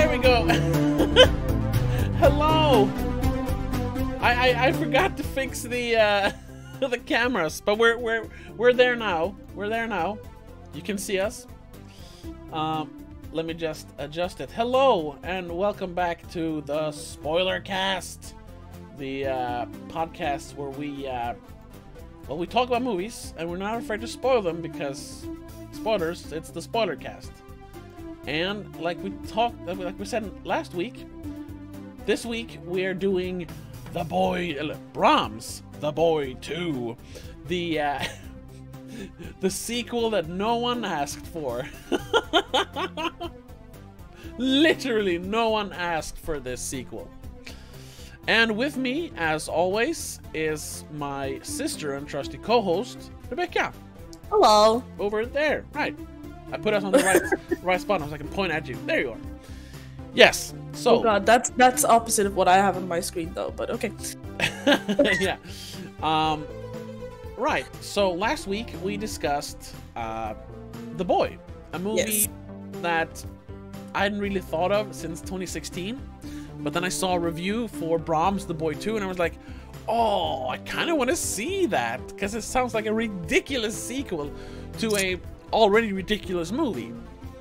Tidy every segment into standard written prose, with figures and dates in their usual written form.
There we go. Hello. I forgot to fix the the cameras, but we're there now. We're there now. You can see us. Let me just adjust it. Hello and welcome back to the spoilercast, the podcast where we talk about movies and we're not afraid to spoil them because spoilers. It's the spoilercast. And like we said last week, this week we are doing The Boy, Brahms, The Boy 2, the sequel that no one asked for. Literally, no one asked for this sequel. And with me, as always, is my sister and trusty co-host, Rebecca. Hello. Over there, right. I put us on the right spot. So I can point at you. There you are. Yes. So. Oh god, that's opposite of what I have on my screen, though. But okay. Yeah. Right. So last week we discussed The Boy, a movie that I hadn't really thought of since 2016. But then I saw a review for Brahms, The Boy 2, and I was like, oh, I kind of want to see that because it sounds like a ridiculous sequel to a already ridiculous movie.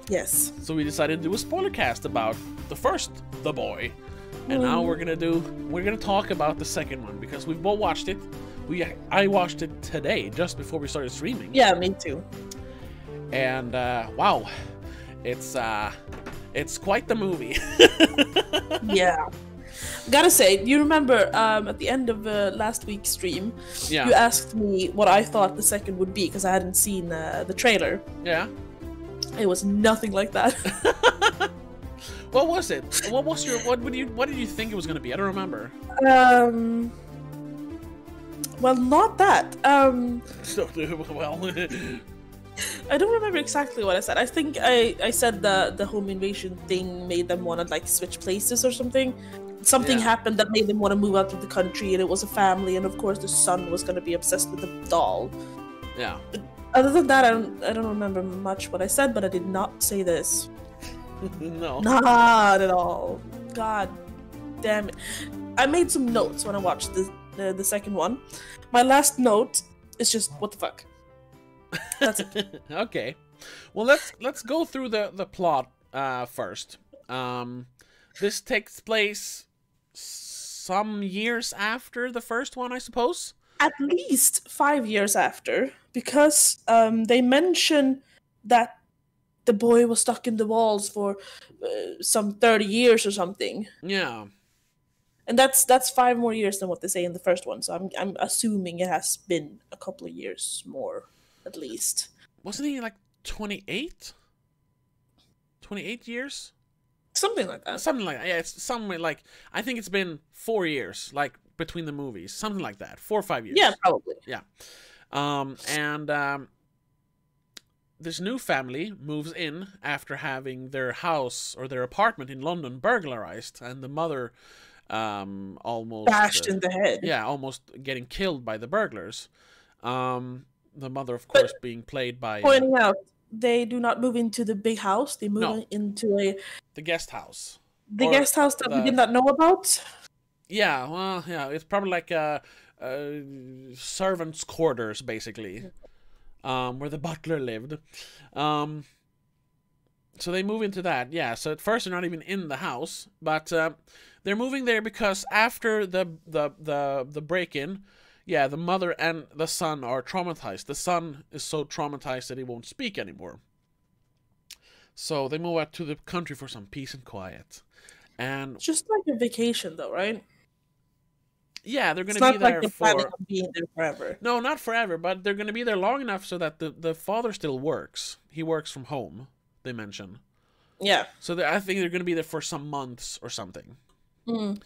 Yes. So we decided to do a spoiler cast about the first The Boy. And now we're gonna talk about the second one because we've both watched it. I watched it today, just before we started streaming. Yeah, me too. And wow. It's quite the movie. Yeah. Gotta say, you remember at the end of last week's stream, you asked me what I thought the second would be because I hadn't seen the trailer. Yeah. It was nothing like that. What was it? What did you think it was gonna be? I don't remember. Well, not that. Well. I don't remember exactly what I said. I think I said the home invasion thing made them want to like switch places or something. Something happened that made them want to move out of the country, and it was a family, and of course the son was going to be obsessed with the doll. Yeah. But other than that, I don't remember much what I said, but I did not say this. No. Not at all. God damn it. I made some notes when I watched the second one. My last note is just, what the fuck? That's it. Okay. Well, let's go through the plot first. This takes place some years after the first one, I suppose. At least 5 years after, because they mention that the boy was stuck in the walls for some 30 years or something. Yeah. And that's 5 more years than what they say in the first one, so I'm assuming it has been a couple of years more, at least. Wasn't he like 28? 28 years? Something like that. Something like that. Yeah, it's somewhere like, I think it's been 4 years, like, between the movies. Something like that. 4 or 5 years. Yeah, probably. Yeah. This new family moves in after having their house or their apartment in London burglarized, and the mother almost bashed in the head. Yeah, almost getting killed by the burglars. The mother, of course, being played by pointing out they do not move into the big house. They move into the guest house. The guest house that we did not know about. Yeah, well, yeah, it's probably like a servants' quarters, basically, where the butler lived. So they move into that. Yeah. So at first they're not even in the house, but they're moving there because after the break-in, yeah, the mother and the son are traumatized. The son is so traumatized that he won't speak anymore. So they move out to the country for some peace and quiet. And it's just like a vacation, though, right? Yeah, they're going to be there for... planning on being there forever. No, not forever, but they're going to be there long enough so that the father still works. He works from home, they mention. Yeah. So I think they're going to be there for some months or something. Mm.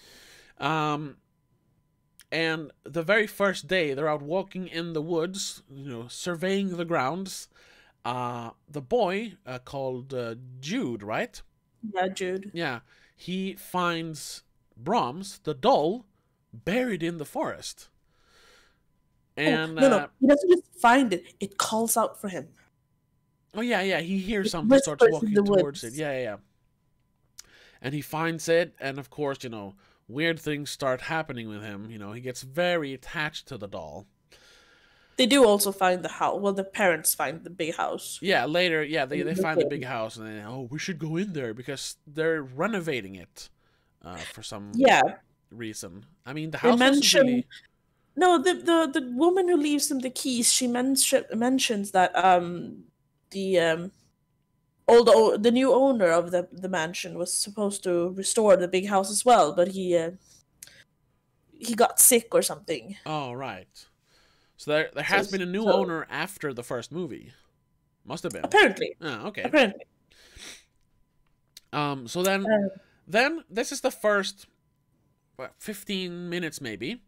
And the very first day, they're out walking in the woods, surveying the grounds. The boy, called Jude, right? Yeah, Jude. Yeah. He finds Brahms, the doll, buried in the forest. And no, he doesn't just find it; it calls out for him. Oh yeah, he hears something, starts walking towards it. Yeah. and he finds it, and of course, weird things start happening with him. He gets very attached to the doll. They do also find the house. Well, the parents find the big house. Yeah, later, they find the big house, and then, we should go in there because they're renovating it for some reason. I mean, the house wasn't really... No, the woman who leaves them the keys, she mentions that the new owner of the mansion was supposed to restore the big house as well, but he got sick or something. Oh, right. So there has been a new owner after the first movie. Must have been. Apparently. Oh, okay. Apparently. So then this is the first 15 minutes maybe.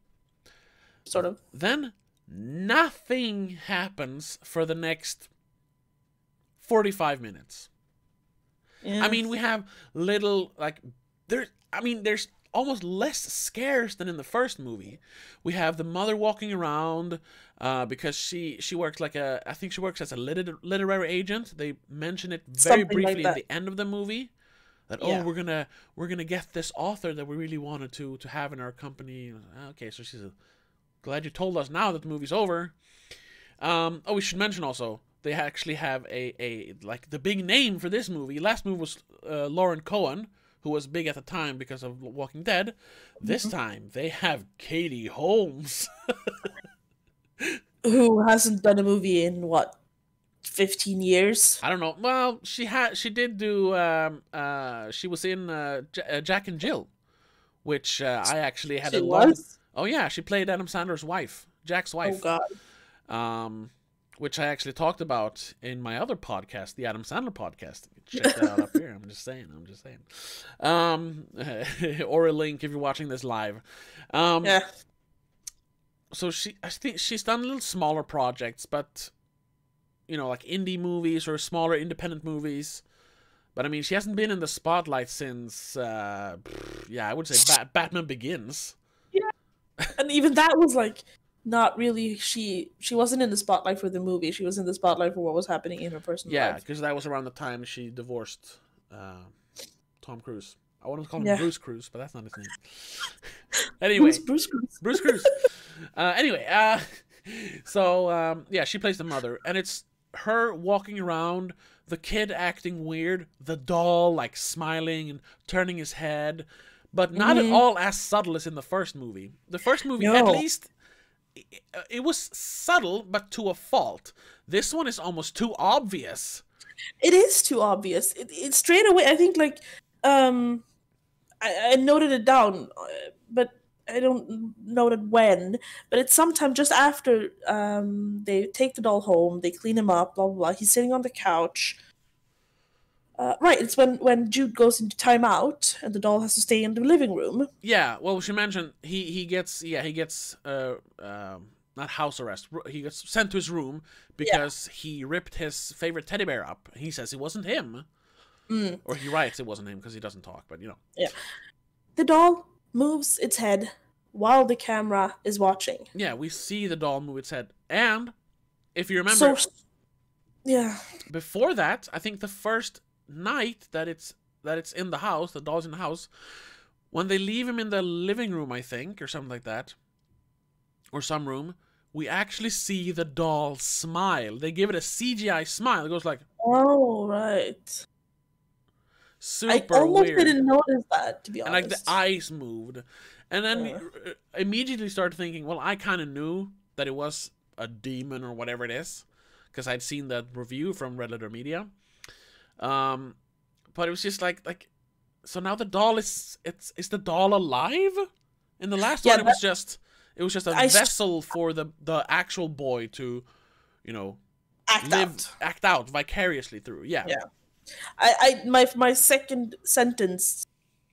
Sort of. Then nothing happens for the next 45 minutes. Yeah. I mean, we have little, there's almost less scares than in the first movie. We have the mother walking around because she works I think she works as a literary agent. They mention it very briefly at the end of the movie. That we're gonna get this author that we really wanted to have in our company. Okay, so she's glad you told us now that the movie's over. We should mention also they actually have a the big name for this movie. Last movie was Lauren Cohen, who was big at the time because of Walking Dead. This time they have Katie Holmes, who hasn't done a movie in 15 years? I don't know. Well, she did do. She was in Jack and Jill, which I actually had Oh yeah, she played Adam Sandler's wife, Jack's wife. Oh God. Which I actually talked about in my other podcast, the Adam Sandler podcast. Check that out up here. I'm just saying. Or a link if you're watching this live. Yeah. So I think she's done little smaller projects, but like indie movies or smaller independent movies. But I mean, she hasn't been in the spotlight since, I would say Batman Begins. Yeah. And even that was not really. She wasn't in the spotlight for the movie. She was in the spotlight for what was happening in her personal life. Yeah, because that was around the time she divorced Tom Cruise. I wanted to call him Bruce Cruise, but that's not his name. Anyway, Bruce Cruise. Bruce Cruise. So she plays the mother, and it's her walking around, the kid acting weird, the doll smiling and turning his head. But not at all as subtle as in the first movie. The first movie, at least, it was subtle, but to a fault. This one is almost too obvious. It is too obvious. It straight away, I think, I noted it down, but I don't note when. But it's sometime just after they take the doll home, they clean him up, blah, blah, blah. He's sitting on the couch. Right, it's when Jude goes into timeout and the doll has to stay in the living room. Yeah, well, she mentioned he gets not house arrest. He gets sent to his room because he ripped his favorite teddy bear up. He says it wasn't him, or he writes it wasn't him because he doesn't talk. But yeah, the doll moves its head while the camera is watching. Yeah, we see the doll move its head, and if you remember, before that, I think the first night that it's in the house, the doll's in the house, when they leave him in the living room, I think, or something like that, or some room, we actually see the doll smile. They give it a CGI smile. It goes like, oh, right. Super weird. I almost didn't notice that, to be honest. And the eyes moved. And then immediately started thinking, well, I kind of knew that it was a demon or whatever it is, because I'd seen that review from Red Letter Media. But it was just so now the doll is the doll alive? In the last one, it was just a vessel for the actual boy to, act out vicariously through. Yeah. My second sentence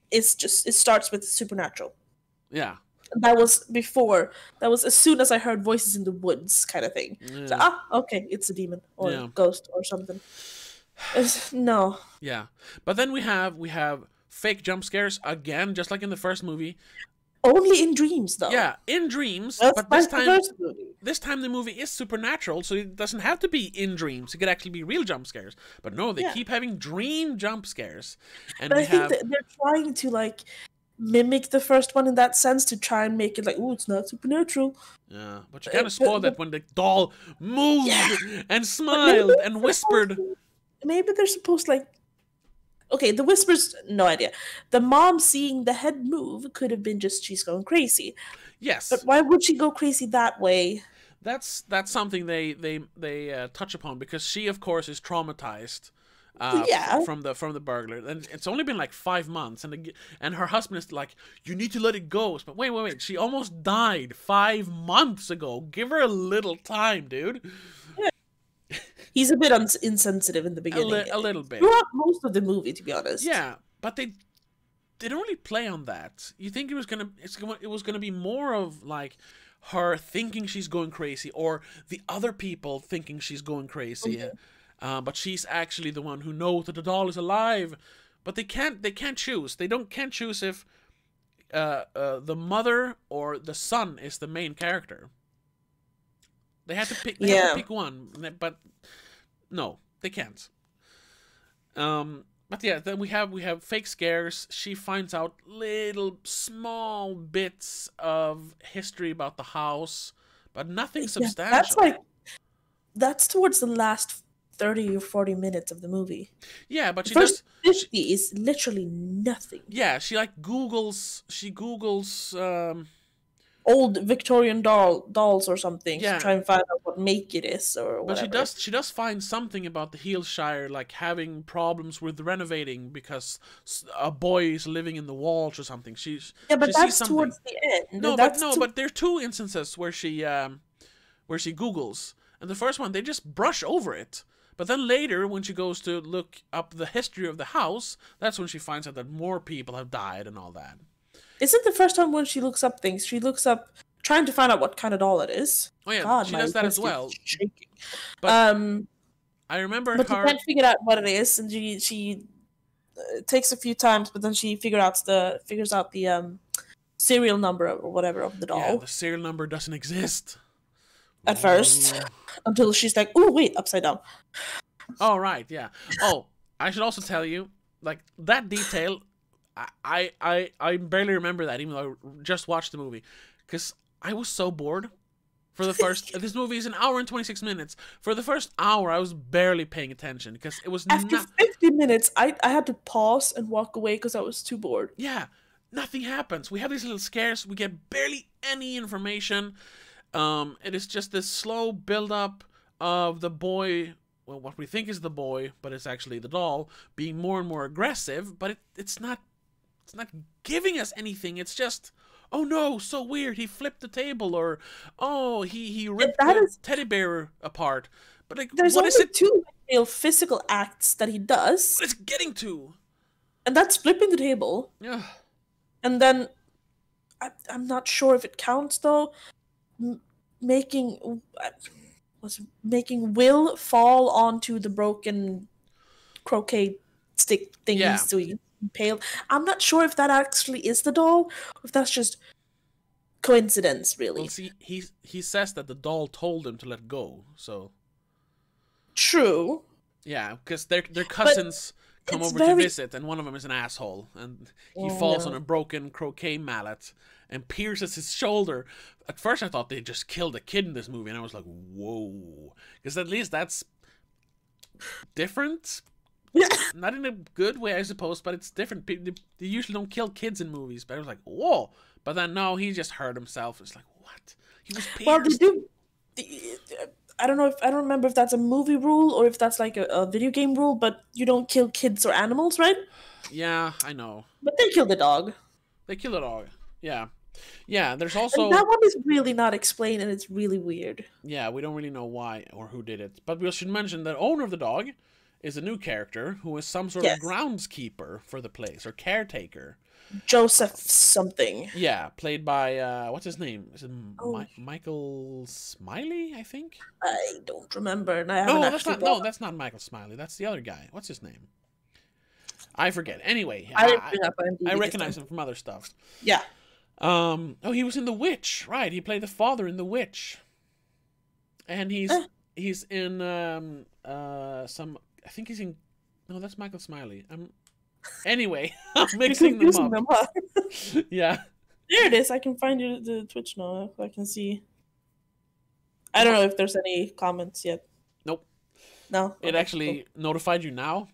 is it starts with supernatural. Yeah. That was before. That was as soon as I heard voices in the woods, kind of thing. Yeah. So, okay, it's a demon or a ghost or something. No. Yeah, but then we have fake jump scares again, just like in the first movie. Only in dreams, though. Yeah, in dreams, That's but like the first movie. this time the movie is supernatural, so it doesn't have to be in dreams. It could actually be real jump scares. But no, they keep having dream jump scares. And but I think that they're trying to like mimic the first one in that sense to try and make it like, oh, it's not supernatural. Yeah, but you kind of spoiled that when the doll moved and smiled and whispered. Maybe they're supposed to, like, okay, the whispers, no idea. The mom seeing the head move could have been just she's going crazy. Yes, but why would she go crazy that way? That's something they touch upon, because she, of course, is traumatized. From the burglar, and it's only been like 5 months, and her husband is like, you need to let it go. But wait, she almost died 5 months ago. Give her a little time, dude. Yeah. He's a bit insensitive in the beginning, a little bit throughout most of the movie, to be honest. Yeah, but they don't really play on that. You think it was gonna be more of like her thinking she's going crazy, or the other people thinking she's going crazy. Okay. But she's actually the one who knows that the doll is alive. But they can't choose. Can't choose if the mother or the son is the main character. They have to pick. They have to pick one. But no, they can't. But yeah, then we have fake scares. She finds out little small bits of history about the house, but nothing substantial. That's towards the last 30 or 40 minutes of the movie. Yeah, but the first 50 is literally nothing. Yeah, she like Googles old Victorian dolls or something to try and find out what make it is or whatever. But she does find something about the Heelshire, like having problems with renovating because a boy is living in the walls or something. But that's towards the end. But there are 2 instances where she Googles, and the first one they just brush over it. But then later, when she goes to look up the history of the house, that's when she finds out that more people have died and all that. Isn't the first time when she looks up things, she looks up trying to find out what kind of doll it is? Oh yeah, God, she does that as well. Shaking. But I remember but her... she can't figure out what it is, and she takes a few times, but then she figures out the serial number or whatever of the doll. Yeah, the serial number doesn't exist. At first, until she's like, "Oh wait, upside down." Oh right, yeah. Oh, I should also tell you, like that detail, I barely remember that, even though I just watched the movie, because I was so bored. For the first, this movie is 1 hour and 26 minutes. For the first hour, I was barely paying attention because it was after 50 minutes. I had to pause and walk away because I was too bored. Yeah, nothing happens. We have these little scares. We get barely any information. It is just this slow build-up of the boy, well, what we think is the boy, but it's actually the doll, being more and more aggressive, but it's not giving us anything. It's just, oh no, so weird, he flipped the table, or oh, he ripped the teddy bear apart. But like, there's only 2 real physical acts that he does. What it's getting to. And that's flipping the table. Yeah. And then, I'm not sure if it counts though, making Will fall onto the broken croquet stick thingy so he impaled. I'm not sure if that actually is the doll, or if that's just coincidence, really. Well, see, he says that the doll told him to let go, so... True. Yeah, because their cousins come over to visit, and one of them is an asshole, and he falls on a broken croquet mallet and pierces his shoulder. At first I thought they just killed a kid in this movie, and I was like, whoa. Because at least that's different. Not in a good way, I suppose, but it's different. They usually don't kill kids in movies, but I was like, whoa. But then, no, he just hurt himself. It's like, what? He was pierced. Well, they do... I don't remember if that's a movie rule or if that's like a video game rule, but you don't kill kids or animals, right? Yeah, I know. But they kill the dog. They kill the dog, yeah. Yeah, there's also... And that one is really not explained, and it's really weird. Yeah, we don't really know why or who did it. But we should mention the owner of the dog is a new character who is some sort of groundskeeper for the place, or caretaker. Joseph something. Yeah, played by, what's his name? Is it Michael Smiley, I think? I don't remember, and I that's not Michael Smiley. That's the other guy. What's his name? I forget. Anyway, I recognize him from other stuff. Yeah. Oh, he was in The Witch, right? He played the father in The Witch, and he's in some. I think he's in. No, that's Michael Smiley. Anyway, I'm mixing them up. Huh? Yeah. There it is. I can find you the Twitch now. I can see. I don't know if there's any comments yet. Nope. No. It actually notified you now?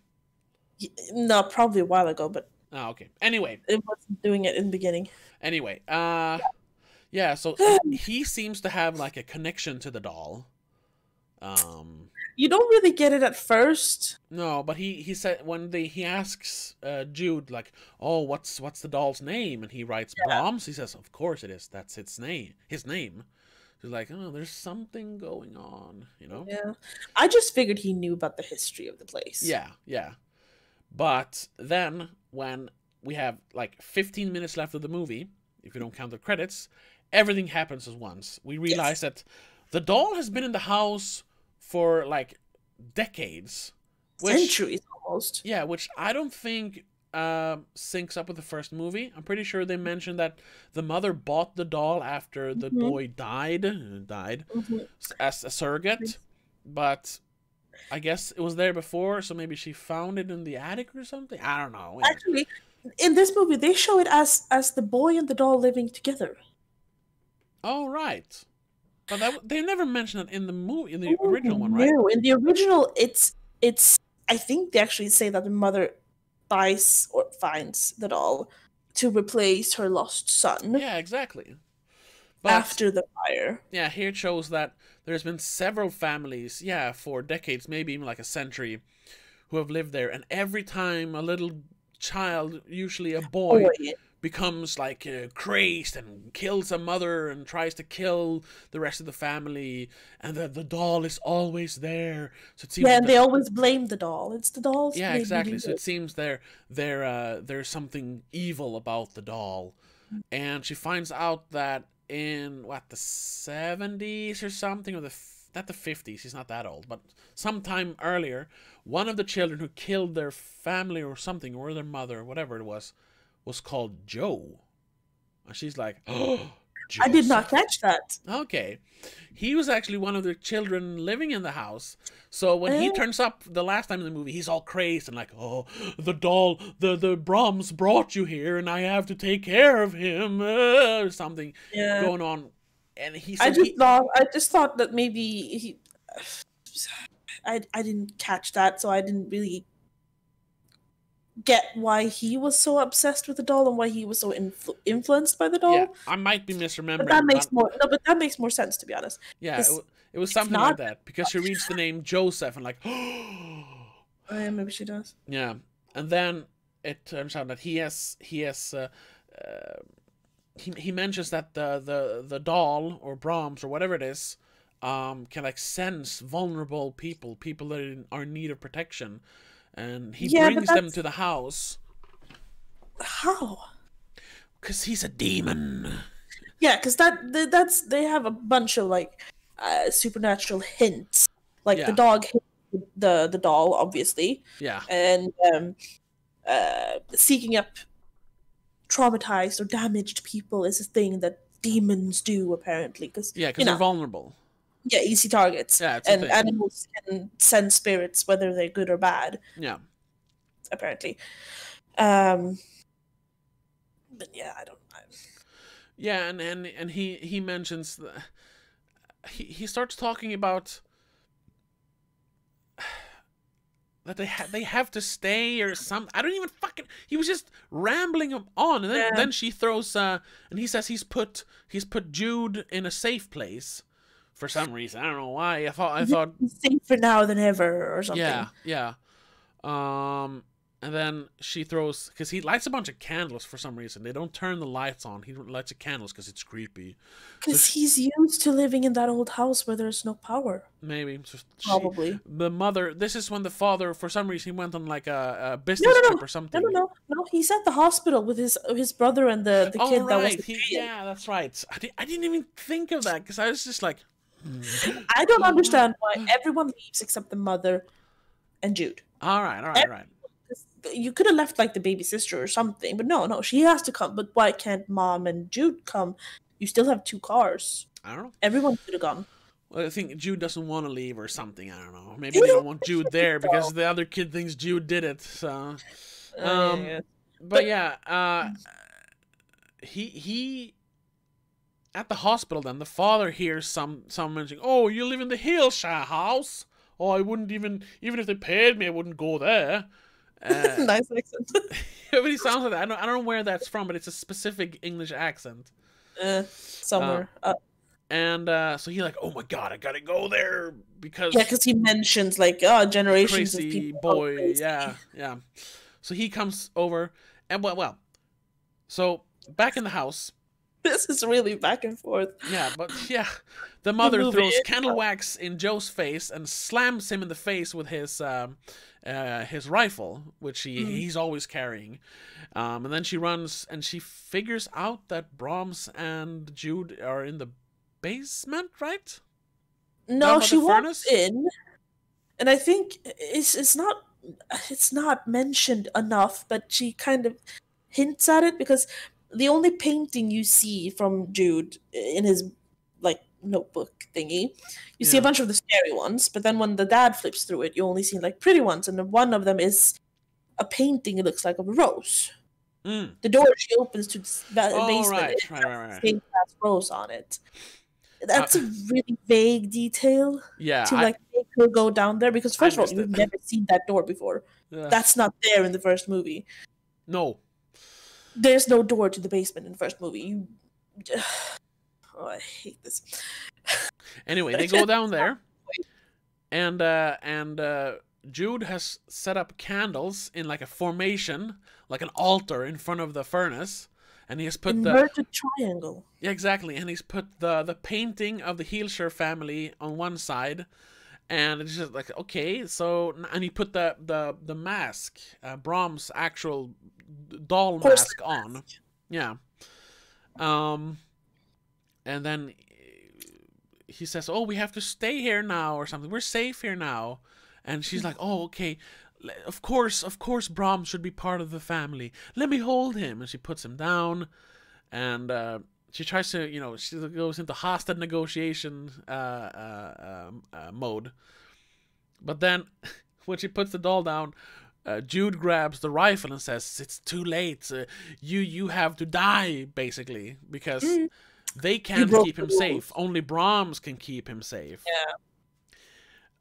No, probably a while ago, but. Oh, okay. Anyway. It wasn't doing it in the beginning. Anyway, yeah, so he seems to have like a connection to the doll. You don't really get it at first. No, but he said when he asks Jude like, "Oh, what's the doll's name?" and he writes Brahms. He says, "Of course it is. That's its name. His name." She's like, "Oh, there's something going on, you know?" Yeah. I just figured he knew about the history of the place. Yeah, yeah. But then when we have like 15 minutes left of the movie, if you don't count the credits, everything happens at once. We realize that the doll has been in the house for like decades. Centuries almost. Yeah, which I don't think syncs up with the first movie. I'm pretty sure they mentioned that the mother bought the doll after the boy died as a surrogate, but I guess it was there before, so maybe she found it in the attic or something. I don't know. Actually, in this movie, they show it as the boy and the doll living together. Oh, right. But they never mentioned it in the movie, in the original one, right? No, in the original, it's. I think they actually say that the mother buys or finds the doll to replace her lost son. Yeah, exactly. But after the fire. Yeah, here it shows that there's been several families, for decades, maybe even like a century, who have lived there, and every time a little child, usually a boy, becomes like crazed and kills a mother and tries to kill the rest of the family, and the doll is always there. So it seems and they always blame the doll. It's the doll's. Yeah, exactly. So it seems there's something evil about the doll, and she finds out that in the 70s or something, or not the 50s. He's not that old, but sometime earlier, one of the children who killed their family or something, or their mother, whatever it was called Joe. And she's like, "Oh, Joseph." I did not catch that. Okay. He was actually one of the children living in the house. So when he turns up the last time in the movie, he's all crazed and like, "Oh, the doll, the Brahms brought you here, and I have to take care of him," or something going on. And I just thought that maybe I didn't catch that, so I didn't really get why he was so obsessed with the doll and why he was so influenced by the doll. Yeah, I might be misremembering. But that makes more sense, to be honest. Yeah, it was something like that, because she reads the name Joseph and like, maybe she does. Yeah, and then it turns out that he mentions that the doll or Brahms or whatever it is can like sense vulnerable people that are in need of protection. And he brings them to the house. How? Because he's a demon. Yeah, because they have a bunch of like supernatural hints. Like the dog hit the doll, obviously. Yeah. And seeking up traumatized or damaged people is a thing that demons do, apparently. Because they're vulnerable. Yeah, easy targets. Yeah, it's and animals can sense spirits, whether they're good or bad. Yeah. Apparently. But yeah, I don't know. Yeah, and he mentions he starts talking about that they have to stay or something. I don't even fucking. He was just rambling on, and then she throws and he says he's put Jude in a safe place. For some reason, I don't know why. I thought safer now than ever or something. Yeah. And then she throws, because he lights a bunch of candles for some reason. They don't turn the lights on. He lights the candles because it's creepy. Because he's used to living in that old house where there's no power. Maybe. Probably. The mother. This is when the father, for some reason, he went on like a business trip or something. No. He's at the hospital with his brother and the kid that was. Yeah, that's right. I didn't even think of that, because I was just like. I don't understand why everyone leaves except the mother and Jude. All right. you could have left like the baby sister or something, but no, she has to come. But why can't Mom and Jude come? You still have 2 cars. I don't know. Everyone could have gone. Well, I think Jude doesn't want to leave or something. I don't know. Maybe they don't want Jude there because the other kid thinks Jude did it. So, Yeah. but yeah, he at the hospital. Then the father hears some mentioning, "Oh, you live in the Hillshire house. Oh, I wouldn't even if they paid me, I wouldn't go there." Nice accent. But he sounds like that. I don't know where that's from, but it's a specific English accent. Somewhere. And so he's like, "Oh my god, I gotta go there because because he mentions like generations of crazy people. boy, yeah. So he comes over, and well, so back in the house. This is really back and forth. Yeah, but yeah, the mother throws candle wax in Joe's face and slams him in the face with his rifle, which he's always carrying. And then she runs and she figures out that Brahms and Jude are in the basement, right? No, she walks in, and I think it's not mentioned enough, but she kind of hints at it because the only painting you see from Jude in his like notebook thingy, you see a bunch of the scary ones, but then when the dad flips through it, you only see like pretty ones, and one of them is a painting. It looks like of a rose. The door she opens to the basement, right. stained glass rose on it. That's a really vague detail. Yeah, to like make her go down there because first of all, you've never seen that door before. That's not there in the first movie. No. There's no door to the basement in the first movie. Oh, I hate this. Anyway, they go down there, and Jude has set up candles in like a formation, like an altar in front of the furnace, and he has put inverted triangle. Yeah, exactly, and he's put the painting of the Heelshire family on one side, and it's just like, okay, so, and he put the mask, Brahms' actual doll mask on. Yeah. And then he says, "Oh, we have to stay here now," or something. "We're safe here now." And she's like, "Oh, okay. Of course, Brahms should be part of the family. Let me hold him." And she puts him down, and she tries to, she goes into hostage negotiation mode. But then, when she puts the doll down, Jude grabs the rifle and says, "It's too late. You have to die," basically, because they can't keep him safe. Only Brahms can keep him safe.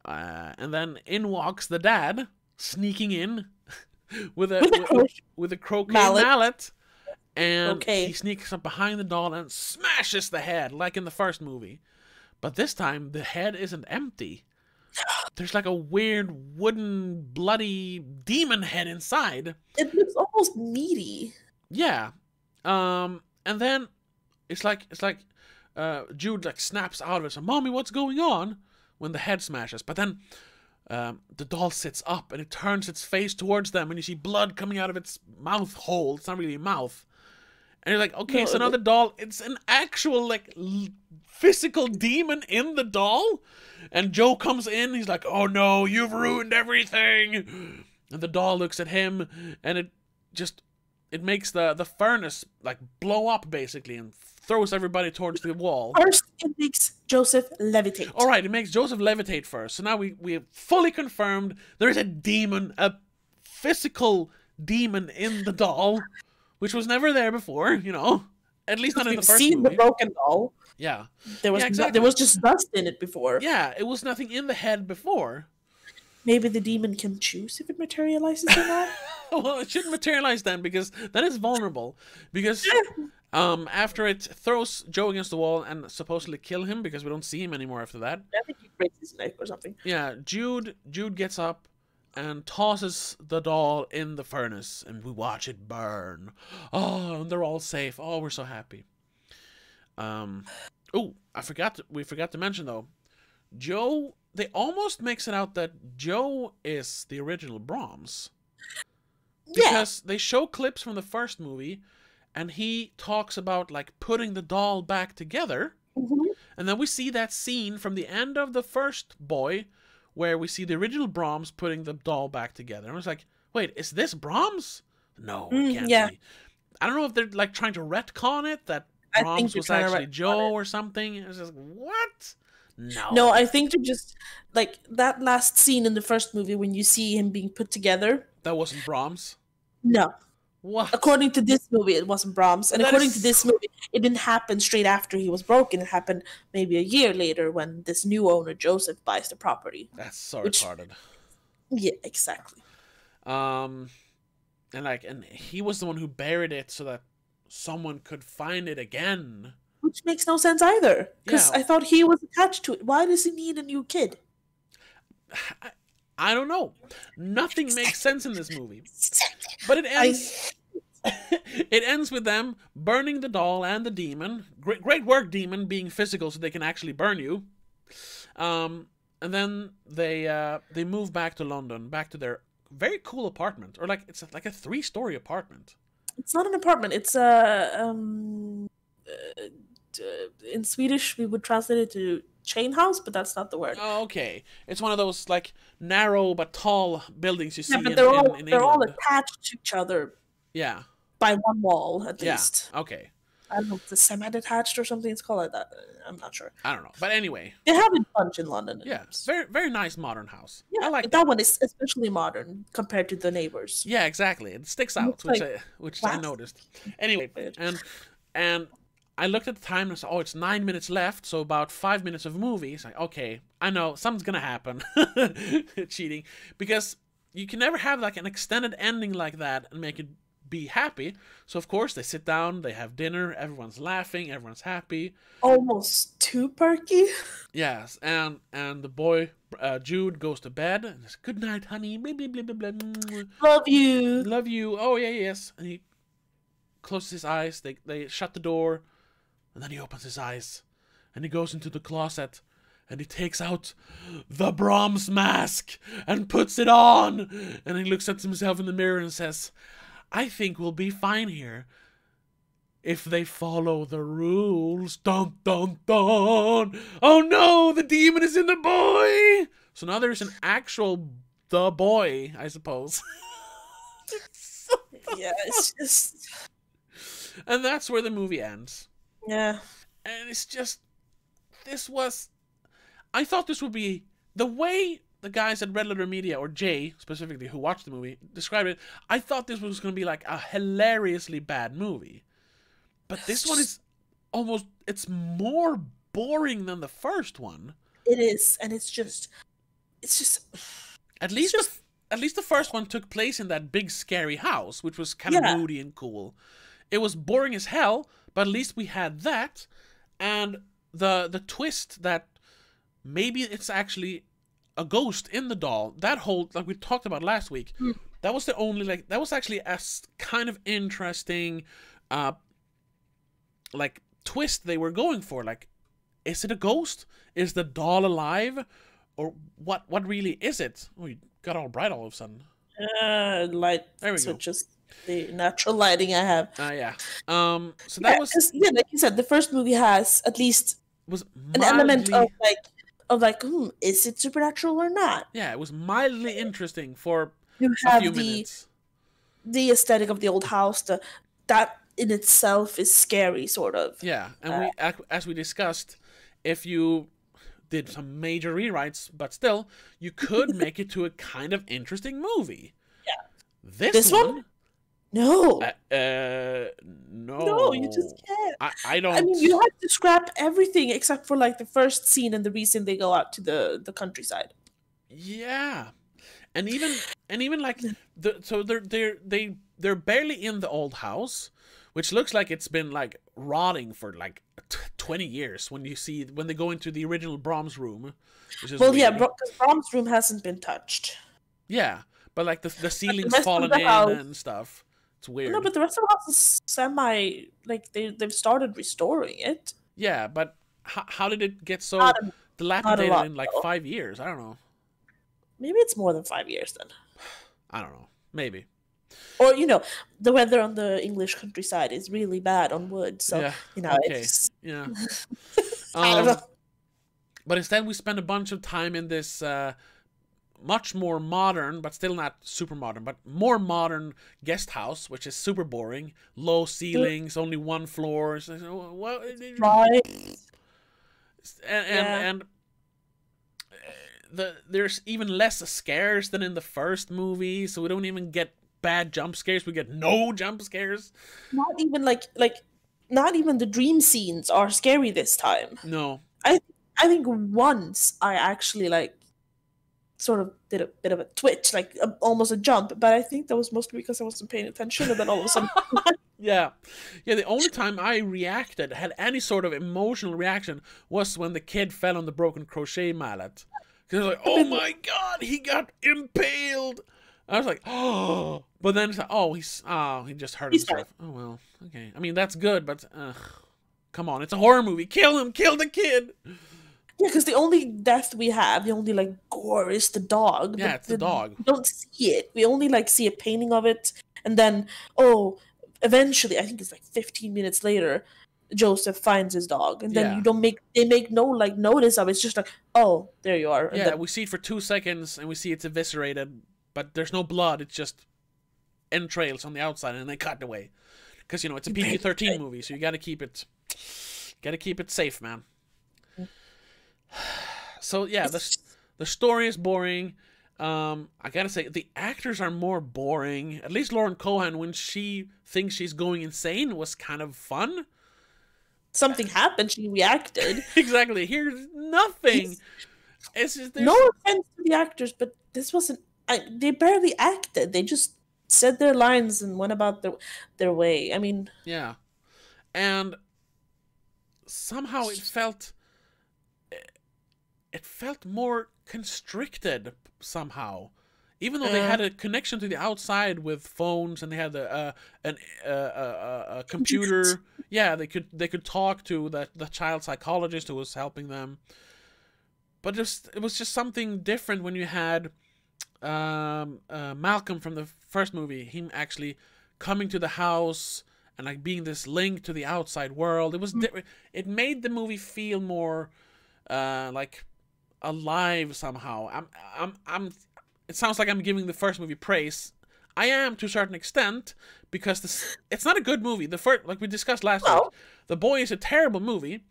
Yeah. And then in walks the dad, sneaking in with a croquet mallet, and he sneaks up behind the doll and smashes the head like in the first movie. But this time the head isn't empty. There's like a weird wooden bloody demon head inside. It looks almost meaty. Yeah. And then it's like Jude like snaps out of it. So, "Mommy, what's going on?" When the head smashes. But then the doll sits up and it turns its face towards them, and you see blood coming out of its mouth hole. It's not really a mouth. And you're like, okay, it's another doll. It's an actual like physical demon in the doll. And Joe comes in. He's like, "Oh no, you've ruined everything." And the doll looks at him, and it makes the furnace like blow up basically, and throws everybody towards the wall. First, it makes Joseph levitate. All right, it makes Joseph levitate first. So now we have fully confirmed there is a demon, a physical demon in the doll, which was never there before. At least not in the first movie. We've seen the broken doll. Yeah, there was just dust in it before. Yeah, it was nothing in the head before. Maybe the demon can choose if it materializes or not. Well, it shouldn't materialize then, because then it's vulnerable. Because after it throws Joe against the wall and supposedly kill him, because we don't see him anymore after that. I think he breaks his neck or something. Yeah, Jude gets up and tosses the doll in the furnace, and we watch it burn. Oh, and they're all safe. Oh, we're so happy. Oh, we forgot to mention though, Joe. They almost makes it out that Joe is the original Brahms. Because they show clips from the first movie, and he talks about like putting the doll back together. Mm-hmm. And then we see that scene from the end of the first boy, where we see the original Brahms putting the doll back together. And I was like, wait, is this Brahms? No, it can't be. I don't know if they're like trying to retcon it, that Brahms was actually Joe or something. It's just, what? No, I think they're just like that last scene in the first movie when you see him being put together. That wasn't Brahms? No. What? According to this movie, it wasn't Brahms. And according to this movie, it didn't happen straight after he was broken. It happened maybe a year later when this new owner, Joseph, buys the property. That's so retarded. Yeah, exactly. And he was the one who buried it so that someone could find it again. Which makes no sense either. Because I thought he was attached to it. Why does he need a new kid? I don't know. Nothing makes sense in this movie. But it ends... it ends with them burning the doll and the demon. Great work, demon, being physical so they can actually burn you. And then they move back to London, back to their very cool apartment. Or it's like a 3-story apartment. It's not an apartment. It's a... in Swedish, we would translate it to chain house, but that's not the word. Oh, okay. It's one of those like narrow but tall buildings you see in they're England. All attached to each other. Yeah. By one wall, at least. Yeah. Okay. I don't know if it's semi-detached or something it's called like that. I'm not sure. I don't know. But anyway. They have a bunch in London. Yeah. Very, very nice modern house. Yeah, I like that one is especially modern compared to the neighbors. Yeah, exactly. It sticks out, which I noticed. Anyway, and I looked at the time and said, oh, it's 9 minutes left, so about 5 minutes of movie. It's like, okay, I know, something's gonna happen. Cheating. Because you can never have like an extended ending like that and make it be happy. So of course they sit down, they have dinner, everyone's laughing, everyone's happy. Almost too perky. Yes, and the boy, Jude, goes to bed and says, good night, honey. Blah, blah, blah, blah, blah. Love you. Love you. Oh, yeah, yes. And he closes his eyes, they shut the door. And then he opens his eyes, and he goes into the closet, and he takes out the Brahms mask, and puts it on, and he looks at himself in the mirror and says, I think we'll be fine here, if they follow the rules. Dun, dun, dun! Oh no, the demon is in the boy! So now there's an actual the boy, I suppose. Yeah, it's just... And that's where the movie ends. Yeah. And it's just, I thought this would be, the way the guys at Red Letter Media, or Jay specifically, who watched the movie, described it, I thought this was going to be like a hilariously bad movie. But this one is it's more boring than the first one. It is, and it's just... At least the first one took place in that big scary house, which was kind of moody and cool. It was boring as hell, but at least we had that, and the twist that maybe it's actually a ghost in the doll. That whole, like we talked about last week, that was the only, that was actually a kind of interesting, twist they were going for. Like, is it a ghost? Is the doll alive? Or what really is it? Oh, you got all bright all of a sudden. Light switches. The natural lighting I have. Yeah. So that was like you said, the first movie has at least an element of is it supernatural or not? Yeah, it was mildly interesting for a few minutes. The aesthetic of the old house, that in itself is scary, sort of. Yeah, and as we discussed, if you did some major rewrites, but still, you could make it to a kind of interesting movie. Yeah. This one? No. No. No, you just can't. I don't... I mean, you have to scrap everything except for, the first scene and the reason they go out to the countryside. Yeah. And even they're barely in the old house, which looks like it's been, rotting for, 20 years when they go into the original Brahms room. Which is because Brahms' room hasn't been touched. Yeah, but, the ceiling's fallen in and stuff. It's weird. No, but the rest of the house is they've started restoring it. Yeah, but how did it get so dilapidated in 5 years? I don't know. Maybe it's more than 5 years then. I don't know. Maybe. Or, the weather on the English countryside is really bad on wood. So, it's... Yeah. I don't know. But instead we spend a bunch of time in this much more modern, but still not super modern, but more modern guest house, which is super boring. Low ceilings, only one floor. So, well, Right. and there's even less scares than in the first movie, so we don't even get bad jump scares. We get no jump scares. Not even not even the dream scenes are scary this time. No. I think once I actually sort of did a bit of a twitch, almost a jump, but I think that was mostly because I wasn't paying attention, and then all of a sudden, yeah, the only time I reacted, had any sort of emotional reaction, was when the kid fell on the broken crochet mallet. Because I was like, oh my god, he got impaled. I was like, oh, but then it's like, oh, he just hurt himself. Oh well, okay. I mean, that's good, but come on, it's a horror movie. Kill him, kill the kid. Yeah, because the only death we have, the only gore, is the dog. Yeah, it's the dog. We don't see it. We only see a painting of it, and then eventually, I think it's 15 minutes later, Joseph finds his dog, and then they make no notice of it. It's just oh, there you are. And then we see it for 2 seconds, and we see it's eviscerated, but there's no blood. It's just entrails on the outside, and they cut away. Because it's a PG-13 movie, so you got to keep it safe, man. So yeah, the story is boring. I gotta say, the actors are more boring. At least Lauren Cohan, when she thinks she's going insane, was kind of fun. Something happened, she reacted. Exactly. Here's nothing. It's just, no offense to the actors, but this wasn't. They barely acted. They just said their lines and went about their way. I mean, yeah, and somehow it felt more constricted somehow, even though they had a connection to the outside with phones, and they had a computer. Yeah, they could talk to the child psychologist who was helping them. But it was just something different when you had Malcolm from the first movie, him actually coming to the house and being this link to the outside world. It was it made the movie feel more alive somehow. It sounds like I'm giving the first movie praise. I am, to a certain extent, because it's not a good movie. The first, like we discussed last week, The Boy is a terrible movie,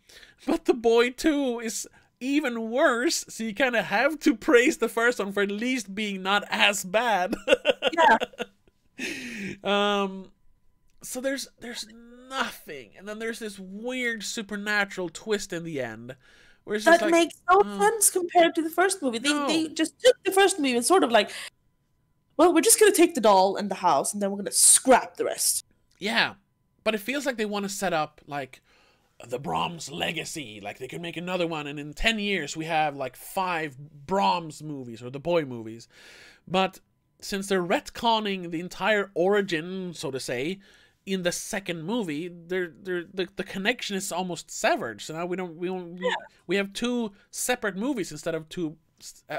but The Boy 2 is even worse, so you kind of have to praise the first one for at least being not as bad. Yeah. So there's nothing, and then there's this weird supernatural twist in the end. That makes no sense compared to the first movie. They just took the first movie and sort of well, we're just going to take the doll and the house, and then we're going to scrap the rest. Yeah, but it feels like they want to set up, the Brahms legacy. They could make another one, and in 10 years we have, 5 Brahms movies, or the Boy movies. But since they're retconning the entire origin, so to say, in the second movie, the connection is almost severed. So now we have 2 separate movies instead of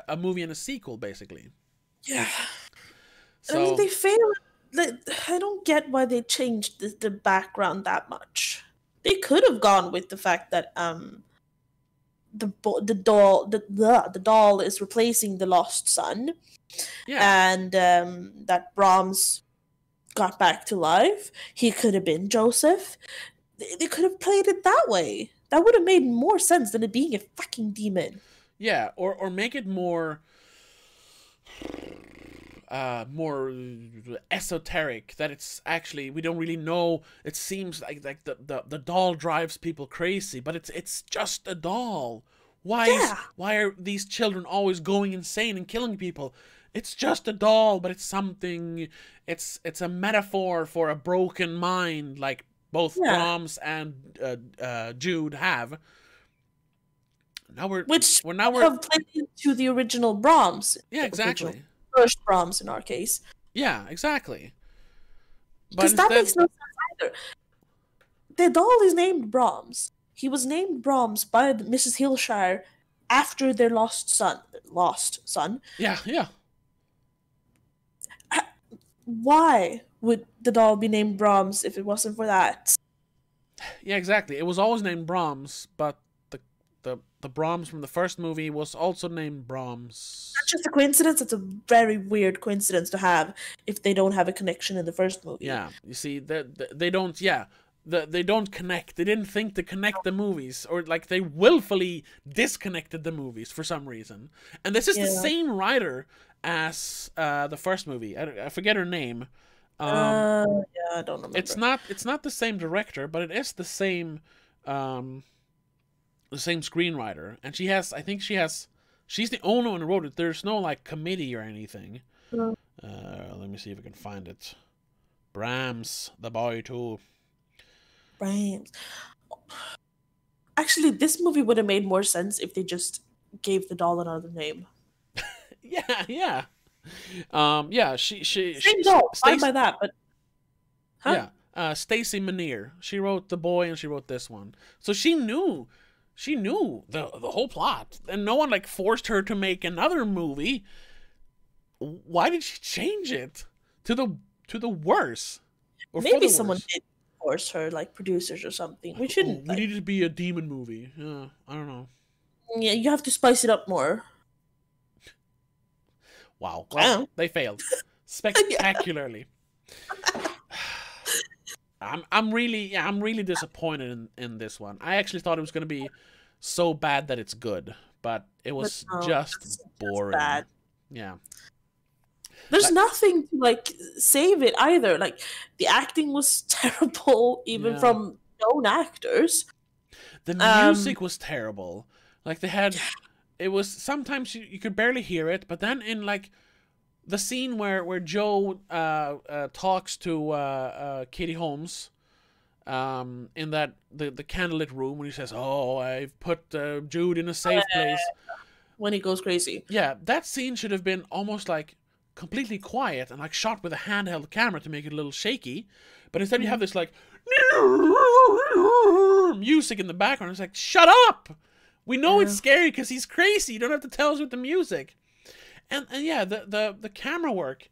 a movie and a sequel, basically. Yeah. So, I mean, they fail. I don't get why they changed the background that much. They could have gone with the fact that the doll is replacing the lost son, and that Brahms got back to life. He could have been Joseph. They could have played it that way. That would have made more sense than it being a fucking demon. Yeah, or make it more esoteric, that it's actually, we don't really know. It seems like the doll drives people crazy, but it's just a doll. Why are these children always going insane and killing people? It's just a doll, but it's something. It's a metaphor for a broken mind, like both Brahms and Jude have. Now we're have played into the original Brahms. Yeah, exactly. First Brahms in our case. Yeah, exactly. Because that makes no sense either. The doll is named Brahms. He was named Brahms by Mrs. Hillshire after their lost son. Yeah, yeah. Why would the doll be named Brahms if it wasn't for that? Yeah, exactly. It was always named Brahms, but the Brahms from the first movie was also named Brahms. That's just a coincidence. It's a very weird coincidence to have if they don't have a connection in the first movie. Yeah, you see, they don't. Yeah, they don't connect. They didn't think to connect the movies, or like they willfully disconnected the movies for some reason. And this is the same writer as the first movie. I forget her name. Yeah, I don't remember. It's not the same director, but it is the same screenwriter. And she's the only one who wrote it. There's no like committee or anything. Let me see if I can find it. Brahms, the boy too. Brahms. Actually, this movie would have made more sense if they just gave the doll another name. Yeah. She Same doll. Fine by that, but Stacy Menier. She wrote The Boy and she wrote this one. So she knew the whole plot, and no one like forced her to make another movie. Why did she change it to the worse? Or maybe someone did force her, like producers or something. We shouldn't. We needed to be a demon movie. Yeah, I don't know. Yeah, you have to spice it up more. Wow. Well, they failed spectacularly. I'm really disappointed in this one. I actually thought it was going to be so bad that it's good, but it was just boring. Bad. Yeah. There's nothing to like save it either. Like the acting was terrible, even from known actors. The music was terrible. Like they had, it was sometimes you could barely hear it, but then in like the scene where Joe talks to Katie Holmes, in that the candlelit room when he says, "Oh, I've put Jude in a safe place," when he goes crazy. Yeah, that scene should have been almost like completely quiet and like shot with a handheld camera to make it a little shaky, but instead you have this like music in the background. It's like, shut up! We know it's scary because he's crazy. You don't have to tell us with the music. And yeah, the camera work,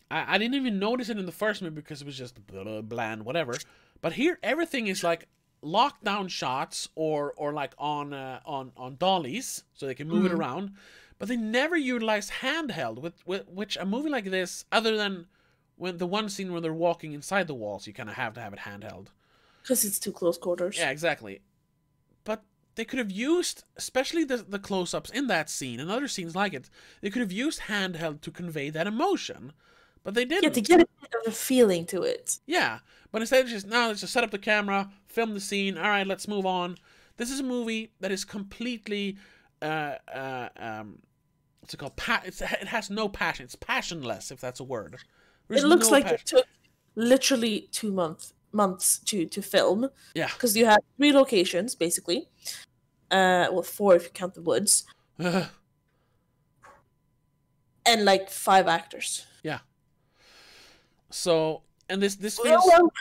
I didn't even notice it in the first movie because it was just bland, whatever. But here, everything is like lockdown shots or like on dollies, so they can move it around. But they never utilize handheld, with which a movie like this, other than when the one scene where they're walking inside the walls, you kind of have to have it handheld. Because it's too close quarters. Yeah, exactly. But they could have used, especially the close-ups in that scene and other scenes like it, they could have used handheld to convey that emotion. But they didn't. Yeah, to get a bit of a feeling to it. Yeah, but instead it's just, no, let's just set up the camera, film the scene, all right, let's move on. This is a movie that is completely, what's it called? It has no passion. It's passionless, if that's a word. It looks like it took literally 2 months to film. Yeah. Because you had 3 locations, basically. Well, 4 if you count the woods. And like 5 actors. Yeah. So, and this feels... Well,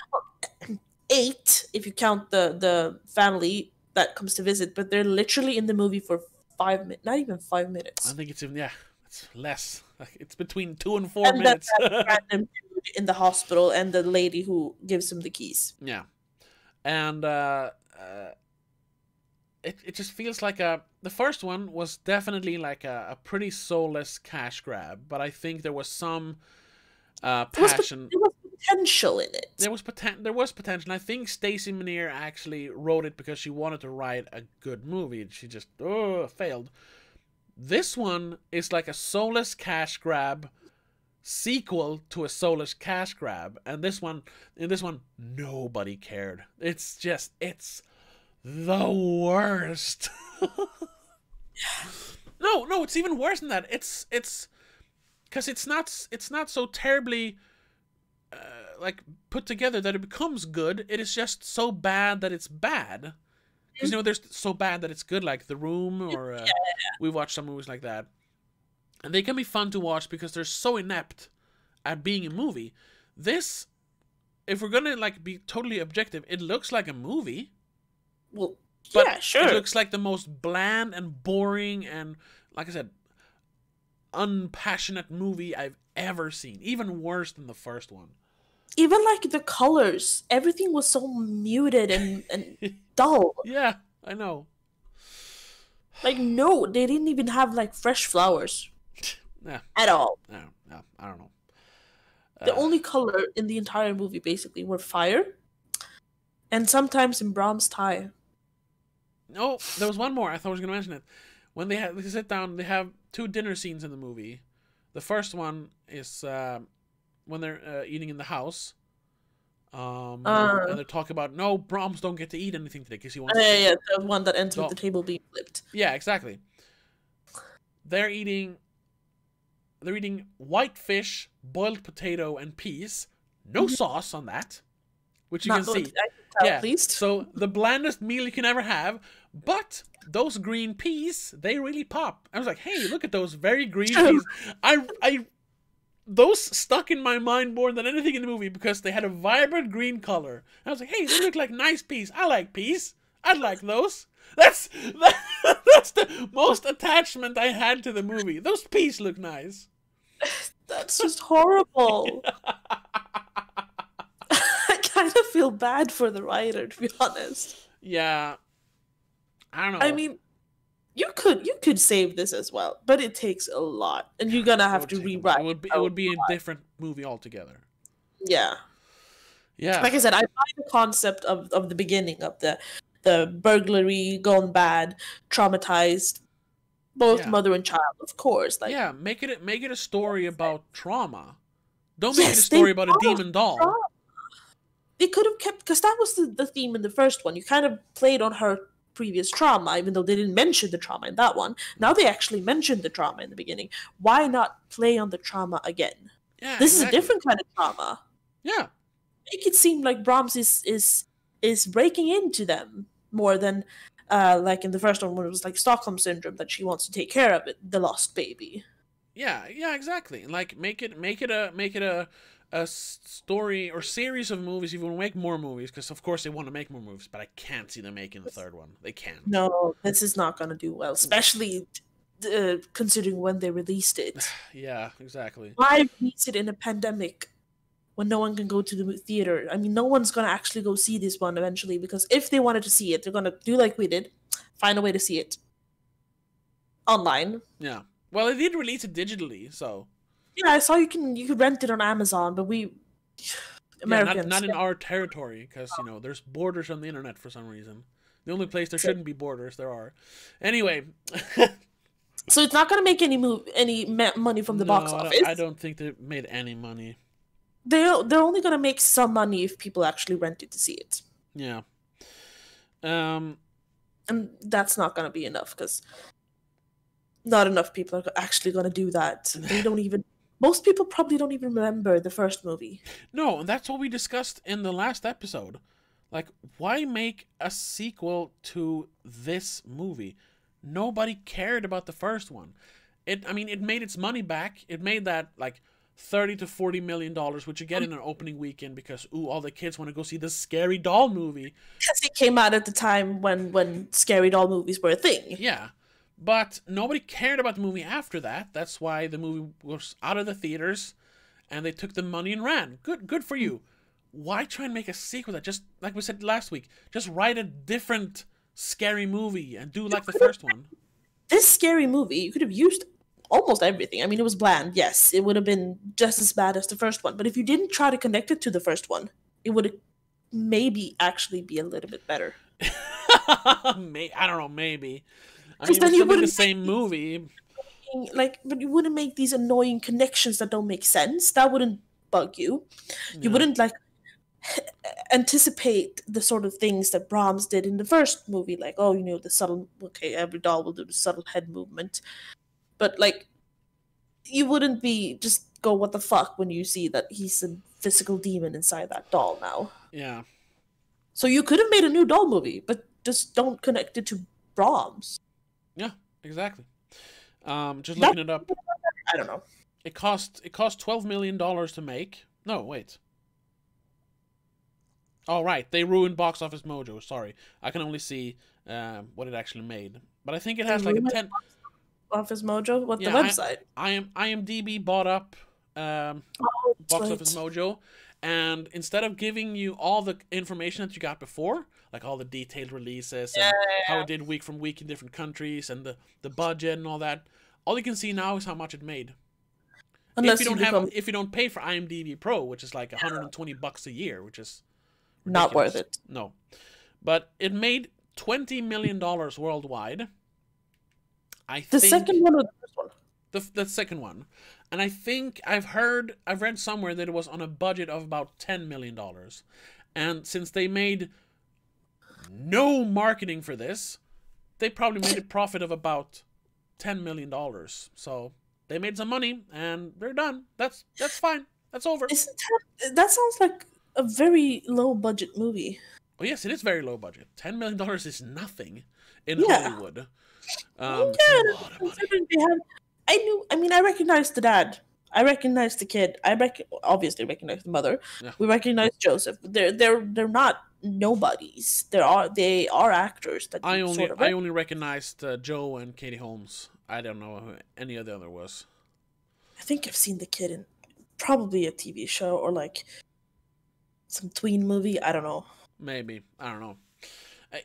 8 if you count the family that comes to visit, but they're literally in the movie for 5 minutes, not even 5 minutes. I think it's even, it's less. It's between 2 and 4 minutes. That random dude in the hospital and the lady who gives him the keys. Yeah. And it just feels like the first one was definitely like a pretty soulless cash grab, but I think there was some passion. There was potential in it. There was potential. I think Stacy Menier actually wrote it because she wanted to write a good movie. She just failed. This one is like a soulless cash grab sequel to a soulless cash grab, and in this one nobody cared. It's the worst. No, it's even worse than that. It's because it's not so terribly like put together that it becomes good. It is just so bad that it's bad. Because there's so bad that it's good, like The Room, or we've watched some movies like that, and they can be fun to watch because they're so inept at being a movie. This, if we're gonna like be totally objective, it looks like a movie. Well, but yeah, sure. It looks like the most bland and boring and, like I said, unpassionate movie I've ever seen. Even worse than the first one. Even like the colors, everything was so muted and dull. Yeah, I know. Like, no, they didn't even have like fresh flowers Yeah. at all. No, I don't know. The only color in the entire movie basically were fire, and sometimes in Brahms' tie. No, there was one more. I thought I was going to mention it. When they sit down, they have 2 dinner scenes in the movie. The first one is when they're eating in the house. And they're talking about, no, Brahms don't get to eat anything today because he wants. Yeah, the one that ends with the table being flipped. Yeah, exactly. They're eating white fish, boiled potato, and peas. No sauce on that, which you can see. Yeah, please. So the blandest meal you can ever have. But those green peas, they really pop. I was like, hey, look at those very green peas. Those stuck in my mind more than anything in the movie because they had a vibrant green color. And I was like, hey, they look like nice peas. I like peas. I'd like those. That's the most attachment I had to the movie. Those peas look nice. That's just horrible. I kind of feel bad for the writer, to be honest. Yeah. I don't know. I mean, you could save this as well, but it takes a lot, and you're gonna have to rewrite. It would be a different movie altogether. Yeah. Yeah. Like I said, I buy the concept of the beginning of the burglary gone bad, traumatized, both mother and child, of course. Like, yeah, make it a story about trauma. Don't make it a story about a demon doll. Trauma. They could have kept, because that was the theme in the first one. You kind of played on her previous trauma, even though they didn't mention the trauma in that one. Now they actually mentioned the trauma in the beginning. Why not play on the trauma again? Yeah, this is a different kind of trauma. Yeah, make it seem like Brahms is breaking into them more than like in the first one when it was like Stockholm syndrome, that she wants to take care of it, the lost baby. Yeah, exactly. Like make it a story or series of movies. If you want to make more movies, because of course they want to make more movies, but I can't see them making the third one. They can't. No, this is not going to do well, especially considering when they released it. Yeah, exactly. Why release it in a pandemic when no one can go to the theater? I mean, no one's going to actually go see this one eventually, because if they wanted to see it, they're going to do like we did, find a way to see it online. Yeah. Well, they did release it digitally, so. Yeah, I saw you could rent it on Amazon, but we Americans not in our territory, because there's borders on the internet for some reason. The only place there shouldn't be borders, there are. Anyway. So it's not going to make any money from the box office. I don't think they made any money. They're only going to make some money if people actually rent it to see it. Yeah. And that's not going to be enough, because not enough people are actually going to do that. Most people probably don't even remember the first movie. No, and that's what we discussed in the last episode. Like, why make a sequel to this movie? Nobody cared about the first one. It made its money back. It made that, like, $30 to $40 million, which you get in an opening weekend because, all the kids want to go see the Scary Doll movie. Because it came out at the time when Scary Doll movies were a thing. Yeah. But nobody cared about the movie after that. That's why the movie was out of the theaters, and they took the money and ran. Good for you. Why try and make a sequel that, just like we said last week, just write a different scary movie and do like the first one? This scary movie, you could have used almost everything. I mean, it was bland. Yes, it would have been just as bad as the first one. But if you didn't try to connect it to the first one, it would maybe actually be a little bit better. I don't know, maybe. I mean, then you wouldn't the same movie. But you wouldn't make these annoying connections that don't make sense. That wouldn't bug you. You wouldn't anticipate the sort of things that Brahms did in the first movie, like, the subtle. Okay, every doll will do the subtle head movement, but you wouldn't just go, "What the fuck," when you see that he's a physical demon inside that doll now. Yeah. So you could have made a new doll movie, but just don't connect it to Brahms. Yeah, exactly. Just looking it up. I don't know. It cost $12 million to make. No, wait. Oh, right. They ruined Box Office Mojo. Sorry. I can only see what it actually made. But I think it has like a 10... Office Mojo? What, the website? IMDb bought up Box Office Mojo. And instead of giving you all the information that you got before, like all the detailed releases Yeah, and how yeah. it did week from week in different countries and the budget and all that. All you can see now is how much it made. Unless you become If you don't pay for IMDb Pro, which is like $120 a year, which is not worth ridiculous. it. No, but it made $20 million worldwide. The second one or the first one? The second one, and I think I've read somewhere that it was on a budget of about $10 million, and since they made no marketing for this, they probably made a profit of about $10 million. So they made some money and they're done. That's fine. That's over. That sounds like a very low budget movie. Oh yes, it is very low budget. $10 million is nothing in Yeah. Hollywood. Yeah, It's a lot of money. considering they had, I recognized the dad. I recognized the kid. Obviously recognized the mother. Yeah. We recognize Joseph. They're not nobodies. They are actors that I you sort of only recognized Joe and Katie Holmes. I don't know who any of the other was. I think I've seen the kid in probably a TV show or like some tween movie. I don't know. Maybe, I don't know.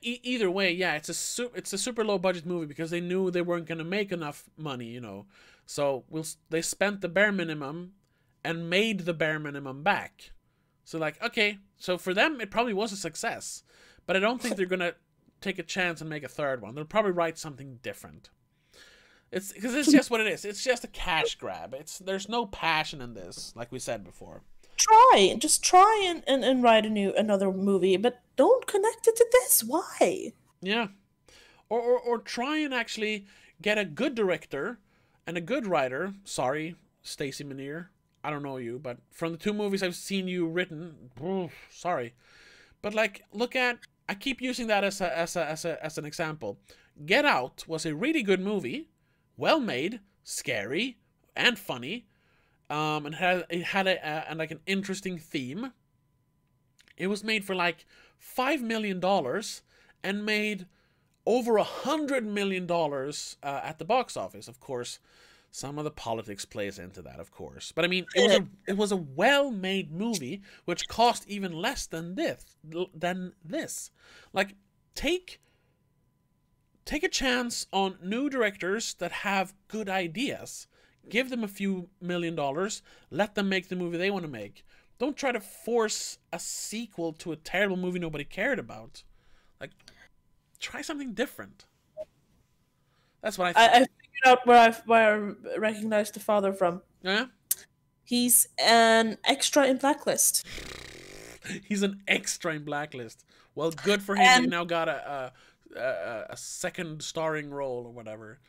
Either way, yeah, it's a super low budget movie because they knew they weren't gonna make enough money, you know. So they spent the bare minimum and made the bare minimum back. So like, okay, so for them it probably was a success, but I don't think they're gonna take a chance and make a third one. They'll probably write something different. It's because it's just what it is. It's just a cash grab. There's no passion in this, like we said before. Just try and write another movie, but don't connect it to this. Why? Yeah, or try and actually get a good director and a good writer. Sorry, Stacey Meneer, I don't know you, but from the two movies I've seen you written, sorry, but like look at. I keep using that as an example. Get Out was a really good movie, well made, scary, and funny. And it had like an interesting theme. It was made for like $5 million and made over $100 million at the box office. Of course, some of the politics plays into that, of course. But I mean, it was a well-made movie which cost even less than this. Like, take a chance on new directors that have good ideas. Give them a few $1 million. Let them make the movie they want to make. Don't try to force a sequel to a terrible movie nobody cared about. Like, try something different. That's what I think. I figured out where I recognize the father from. Yeah? He's an extra in Blacklist. He's an extra in Blacklist. Well, good for him. He now got a second starring role or whatever.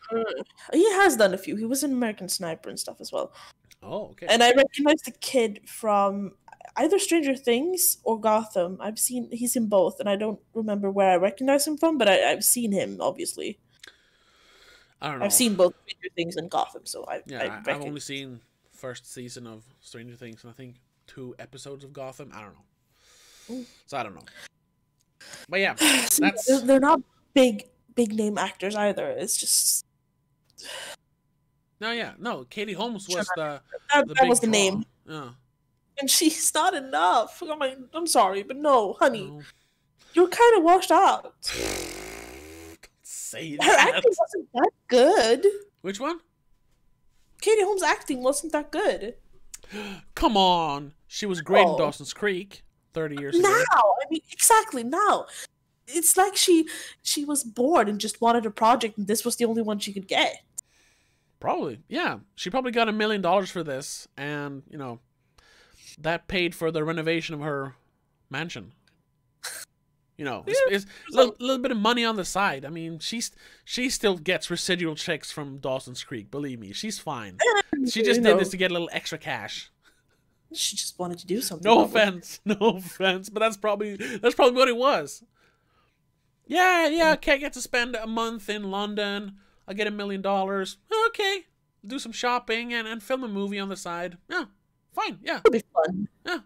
He has done a few. He was in American Sniper and stuff as well. Oh, okay. And I recognize the kid from either Stranger Things or Gotham. He's in both, and I don't remember where I recognize him from, but I've seen him, obviously. I don't know. I've seen both Stranger Things and Gotham, so I've only seen first season of Stranger Things and I think 2 episodes of Gotham. I don't know. So I don't know. But yeah, they're not big name actors either. It's just no. Katie Holmes was that big was the draw. name. Yeah, and she's not enough. I'm sorry, but no, honey, no. you're kind of washed out. Don't say Her that. acting wasn't that good. Which one? Katie Holmes' acting wasn't that good. Come on, she was great in Dawson's Creek 30 years ago. Exactly now. It's like she was bored and just wanted a project, and this was the only one she could get. Probably, yeah. She probably got $1 million for this, and you know, that paid for the renovation of her mansion. You know, it's a little bit of money on the side. I mean, she still gets residual checks from Dawson's Creek. Believe me, she's fine. She just did this to get a little extra cash. She just wanted to do something. No offense, but that's probably what it was. Yeah. Okay, I get to spend a month in London. I'll get $1 million. Okay, do some shopping and film a movie on the side. Yeah, fine. Yeah, It'll be fun. Yeah.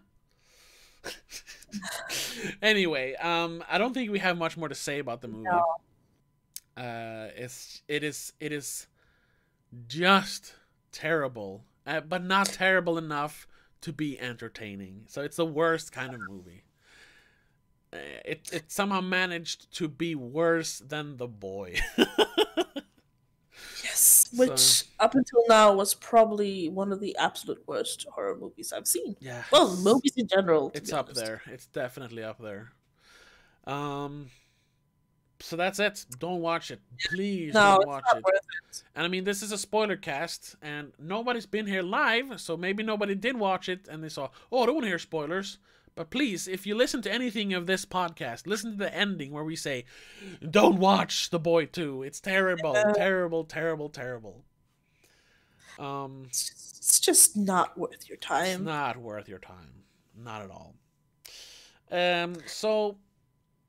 Anyway, I don't think we have much more to say about the movie. No. It is just terrible, but not terrible enough to be entertaining. So it's the worst kind of movie. it somehow managed to be worse than The Boy. Yes, which up until now was probably one of the absolute worst horror movies I've seen. Yeah. Well, movies in general. It's up there. It's definitely up there. So that's it. Don't watch it. Please don't watch it. And I mean, this is a spoiler cast, and nobody's been here live, so maybe nobody did watch it, and they saw, oh, I don't want to hear spoilers. But please, if you listen to anything of this podcast, listen to the ending where we say, don't watch The Boy 2. It's terrible, terrible, terrible, terrible. It's just not worth your time. It's not worth your time. Not at all. So,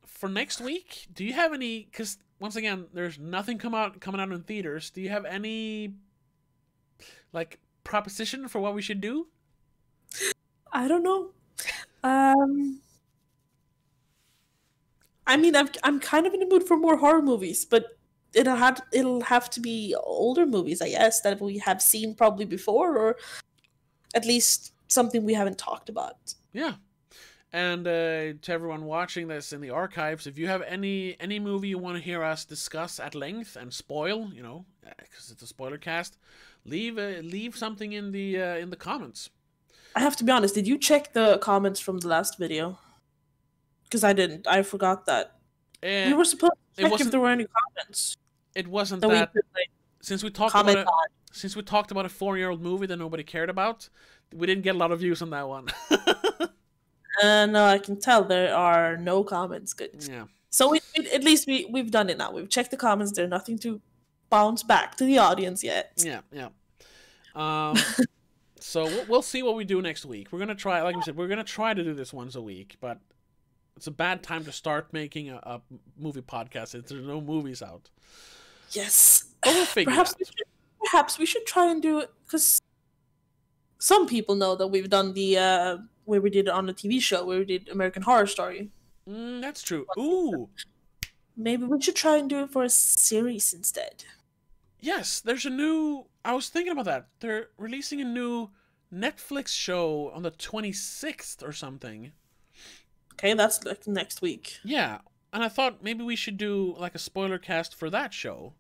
for next week, do you have any, because once again, there's nothing coming out in theaters. Do you have any, like, proposition for what we should do? I don't know. I mean, I'm kind of in the mood for more horror movies, but it'll have to be older movies, I guess, that we have seen probably before, or at least something we haven't talked about. Yeah. And to everyone watching this in the archives, if you have any movie you want to hear us discuss at length and spoil, you know, because it's a spoiler cast, leave something in the comments. I have to be honest. Did you check the comments from the last video? Because I didn't. I forgot that. We were supposed to check if there were any comments. It wasn't that. Could, like, since we talked about a 4-year-old movie that nobody cared about, we didn't get a lot of views on that one. No, I can tell there are no comments. Good. Yeah. So at least we've done it now. We've checked the comments. There's nothing to bounce back to the audience yet. Yeah. So we'll see what we do next week. We're gonna try, like we said, we're gonna try to do this once a week, but it's a bad time to start making a movie podcast since there's no movies out. Yes. But we'll figure it out. Perhaps we should try and do it, because some people know that we've done the where we did it on the TV show, where we did American Horror Story. That's true. Ooh. Maybe we should try and do it for a series instead. Yes, there's a new... I was thinking about that. They're releasing a new Netflix show on the 26th or something. Okay, that's like next week. Yeah, and I thought maybe we should do like a spoiler cast for that show.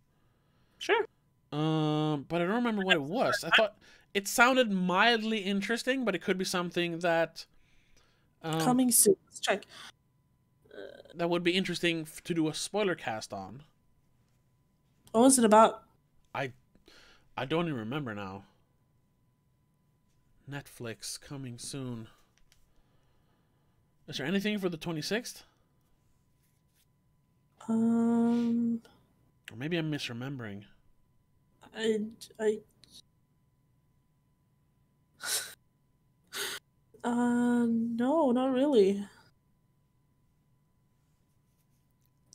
Sure. But I don't remember what it was. I thought it sounded mildly interesting, but it could be something that... coming soon. Let's check. That would be interesting to do a spoiler cast on. What was it about? I don't even remember now. Netflix coming soon. Is there anything for the 26th? Or maybe I'm misremembering. No, not really.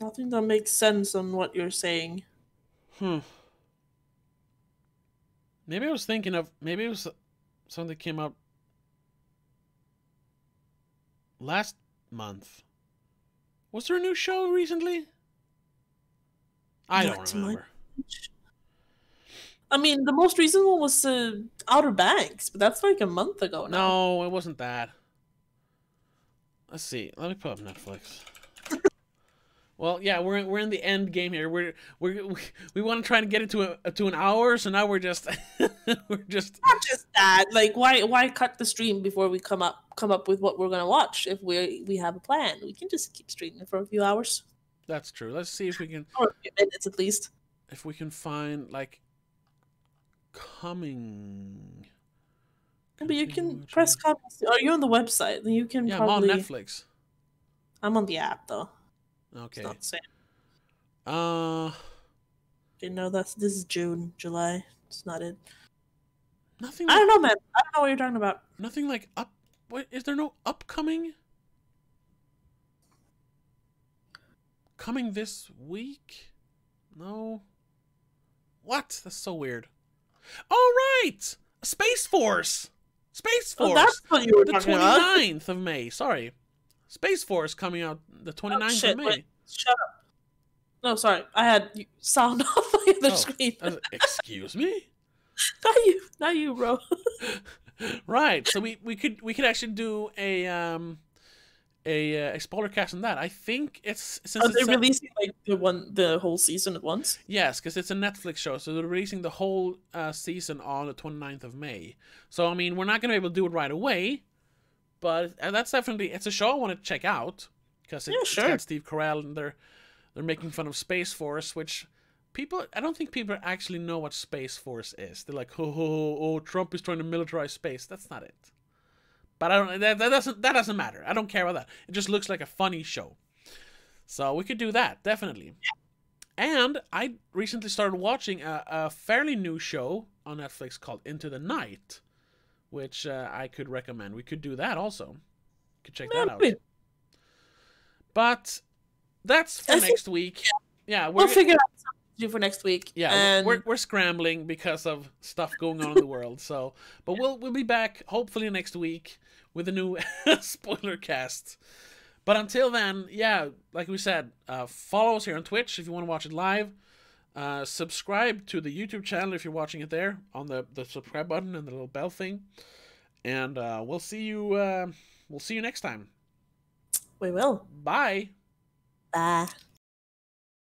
Nothing that makes sense on what you're saying. Maybe I was thinking of... Maybe it was something that came up last month. Was there a new show recently? I don't remember. I mean, the most recent one was Outer Banks, but that's like a month ago now. No, it wasn't that. Let's see. Let me pull up Netflix. Well, yeah, we're in the end game here. We want to try to get it to an hour, so now we're just not just that. Like, why cut the stream before we come up with what we're gonna watch? If we have a plan, we can just keep streaming for a few hours. That's true. Let's see if we can, or a few minutes at least. If we can find like coming. But you can press comments. Are you on the website? Then you can. Yeah, probably... I'm on Netflix. I'm on the app though. Okay. It's not the same. You know, this is June, July. It's not it. Nothing. Like, I don't know, man. I don't know what you're talking about. Nothing like up. What is there? No upcoming. Coming this week? No. What? That's so weird. All right, Space Force. Space Force. Oh, that's what you were talking about. The 29th of May. Sorry. Space Force coming out the 29th of May. Wait, shut up. No, sorry. I had sound off my other screen. Excuse me? Not you, bro. Right. So we could actually do a a spoiler cast on that. I think it's since Are it's they releasing like the whole season at once? yes, because it's a Netflix show, so they're releasing the whole season on the 29th of May. So I mean, we're not gonna be able to do it right away, but that's definitely it's a show I want to check out because it's got Steve Carell and they're making fun of Space Force, which I don't think people actually know what Space Force is. They're like, oh, Trump is trying to militarize space. That's not it. But I don't. That doesn't matter. I don't care about that. It just looks like a funny show. So we could do that definitely. And I recently started watching a fairly new show on Netflix called Into the Night, which I could recommend. We could do that also. Could check that out. But that's for next week. Yeah, we'll figure out something to do for next week. Yeah, and we're scrambling because of stuff going on in the world. So, but we'll be back hopefully next week with a new spoiler cast. But until then, yeah, like we said, follow us here on Twitch if you want to watch it live. Subscribe to the YouTube channel if you're watching it there on the subscribe button and the little bell thing. And we'll see you next time. We will. Bye. Bye.